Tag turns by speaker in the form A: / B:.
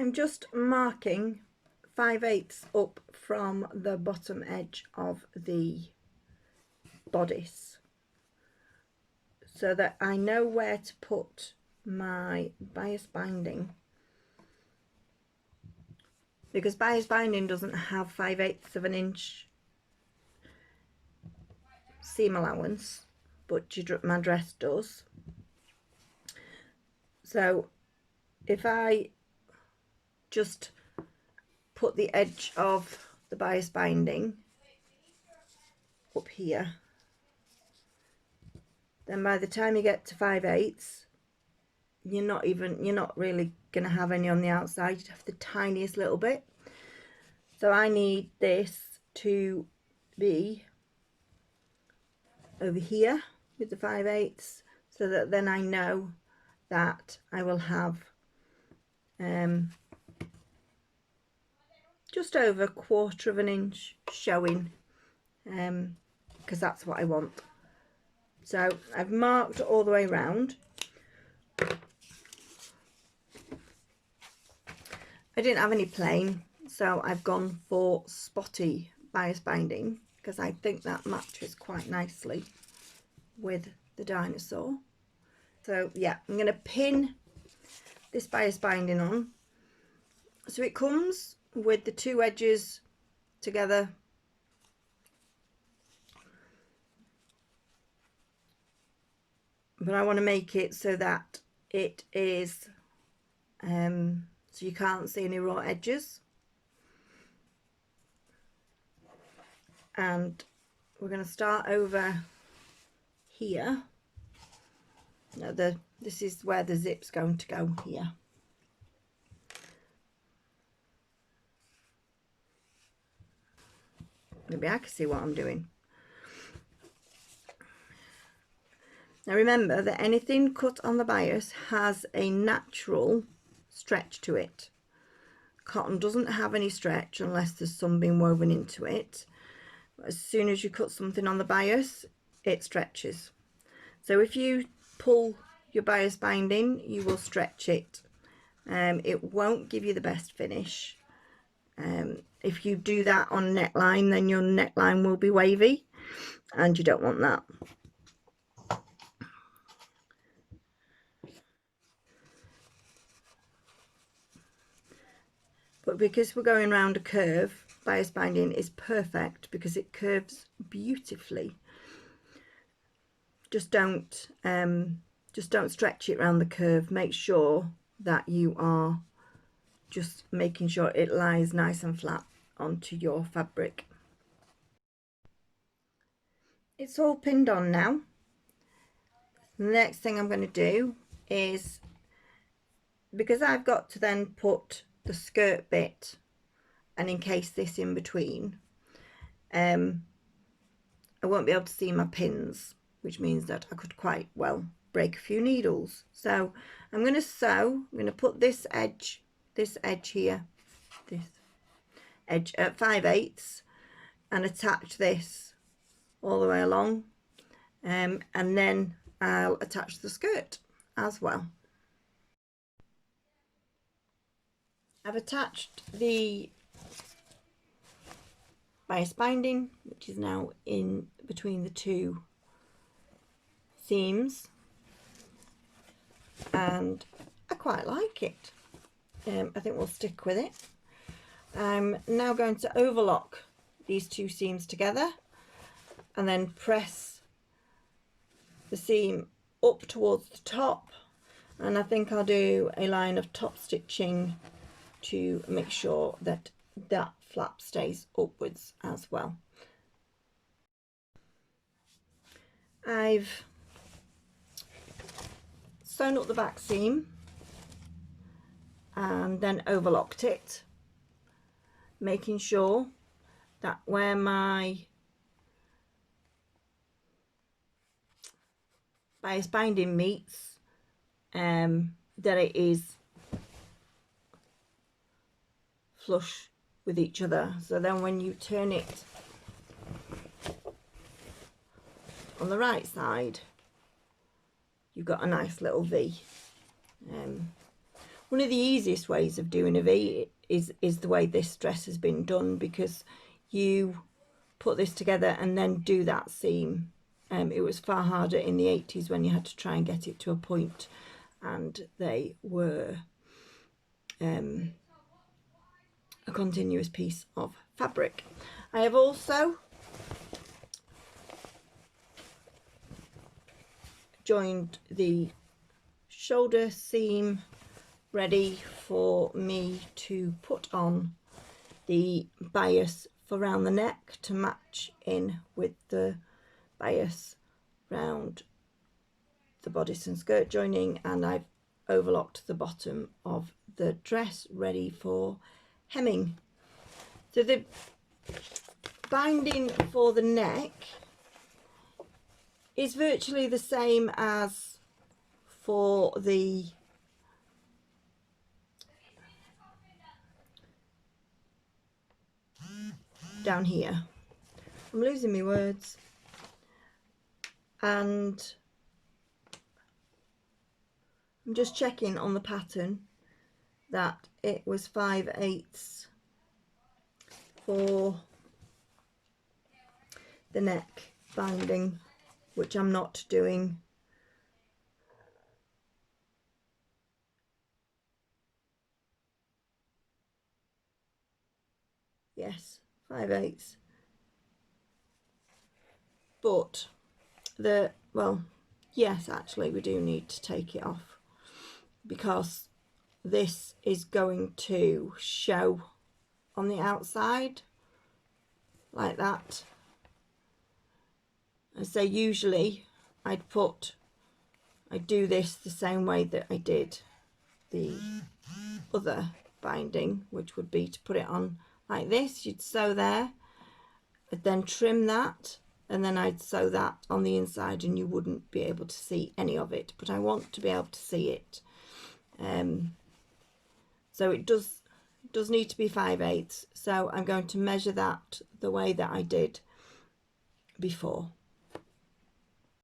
A: I'm just marking 5/8 up from the bottom edge of the bodice so that I know where to put my bias binding, because bias binding doesn't have 5/8 of an inch seam allowance, but my dress does. So if I just put the edge of the bias binding up here, then by the time you get to 5/8, you're not really going to have any on the outside. You'd have the tiniest little bit. So I need this to be over here with the 5/8, so that then I know that I will have just over 1/4 of an inch showing, because that's what I want. So I've marked all the way around. I didn't have any plain, so I've gone for spotty bias binding because I think that matches quite nicely with the dinosaur. So yeah, I'm going to pin this bias binding on so it comes with the two edges together, but I want to make it so that it is so you can't see any raw edges. And we're going to start over here. Now this is where the zip's going to go here. Maybe I can see what I'm doing. Now remember that anything cut on the bias has a natural stretch to it. Cotton doesn't have any stretch unless there's some being woven into it. As soon as you cut something on the bias, it stretches. So if you pull your bias binding, you will stretch it. It won't give you the best finish. If you do that on neckline, then your neckline will be wavy, and you don't want that. But because we're going around a curve, bias binding is perfect because it curves beautifully. Just don't stretch it around the curve. Make sure that you are just making sure it lies nice and flat onto your fabric. It's all pinned on now. The next thing I'm going to do is, because I've got to then put the skirt bit and encase this in between, I won't be able to see my pins, which means that I could quite well break a few needles. So I'm going to sew. I'm going to put this edge here, this edge at 5/8, and attach this all the way along, and then I'll attach the skirt as well. I've attached the bias binding, which is now in between the two seams, and I quite like it. I think we'll stick with it. I'm now going to overlock these two seams together and then press the seam up towards the top, and I think I'll do a line of top stitching to make sure that that flap stays upwards as well. I've sewn up the back seam and then overlocked it, making sure that where my bias binding meets, that it is flush with each other, so then when you turn it on the right side, you've got a nice little V. one of the easiest ways of doing a V is the way this dress has been done, because you put this together and then do that seam. It was far harder in the 80s when you had to try and get it to a point, and they were a continuous piece of fabric. I have also joined the shoulder seam ready for me to put on the bias for round the neck to match in with the bias round the bodice and skirt joining, and I've overlocked the bottom of the dress ready for hemming. So the binding for the neck is virtually the same as for the down here. I'm losing my words. And I'm just checking on the pattern that it was 5/8 for the neck binding, which I'm not doing. Yes, 5/8. But well, yes, actually we do need to take it off, because this is going to show on the outside like that. I say usually I'd do this the same way that I did the other binding, which would be to put it on like this. You'd sew there, I'd then trim that, and then I'd sew that on the inside, and you wouldn't be able to see any of it, but I want to be able to see it. So it does need to be 5/8, so I'm going to measure that the way that I did before.